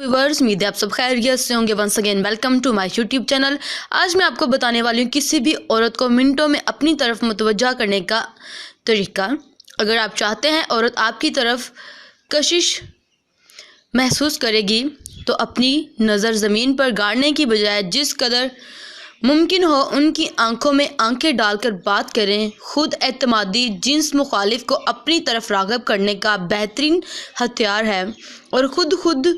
Viewers, उम्मीद है आप सब खैरियत से होंगे। Once again welcome to my YouTube channel. आज मैं आपको बताने वाली हूँ किसी भी औरत को मिनटों में अपनी तरफ मुतवज्जा करने का तरीका। अगर आप चाहते हैं औरत आपकी तरफ कशिश महसूस करेगी तो अपनी नज़र ज़मीन पर गाड़ने की बजाय जिस कदर मुमकिन हो उनकी आंखों में आंखें डालकर बात करें। खुद एतमादी जिन्स मुखालिफ को अपनी तरफ राग़िब करने का बेहतरीन हथियार है और खुद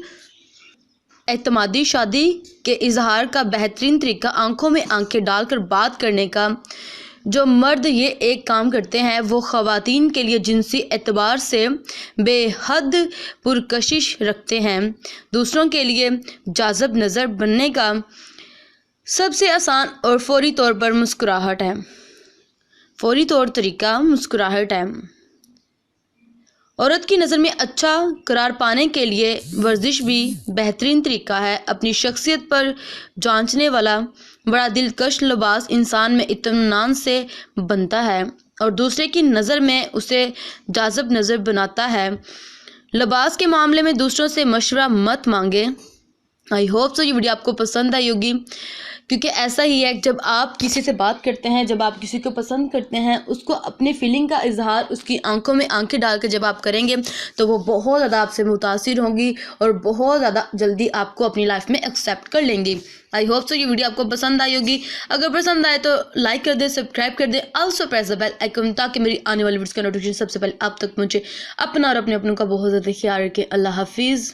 एतमादी शादी के इजहार का बेहतरीन तरीका आंखों में आंखें डालकर बात करने का। जो मर्द ये एक काम करते हैं वो ख़वातीन के लिए जिनसी एतबार से बेहद पुरकशिश रखते हैं। दूसरों के लिए जाज़ब नज़र बनने का सबसे आसान और फौरी तौर पर मुस्कुराहट है। फौरी तौर तरीका मुस्कुराहट है। औरत की नज़र में अच्छा करार पाने के लिए वर्जिश भी बेहतरीन तरीका है। अपनी शख्सियत पर जांचने वाला बड़ा दिलकश लिबास इंसान में इत्मीनान से बनता है और दूसरे की नज़र में उसे जाज़ब नज़र बनाता है। लिबास के मामले में दूसरों से मशवरा मत मांगे। आई होप सो ये वीडियो आपको पसंद आई होगी, क्योंकि ऐसा ही है जब आप किसी से बात करते हैं, जब आप किसी को पसंद करते हैं, उसको अपने फीलिंग का इजहार उसकी आंखों में आंखें डाल कर जब आप करेंगे तो वो बहुत ज़्यादा आपसे मुतासिर होंगी और बहुत ज़्यादा जल्दी आपको अपनी लाइफ में एक्सेप्ट कर लेंगी। आई होप सो ये वीडियो आपको पसंद आई होगी। अगर पसंद आए तो लाइक कर दें, सब्सक्राइब कर दें, also press the bell icon ताकि मेरी आने वाली वीडियोस का नोटिफिकेशन सबसे पहले आप तक पहुँचे। अपना और अपने अपनों का बहुत ज़्यादा ख्याल रखें। अल्लाह हाफिज़।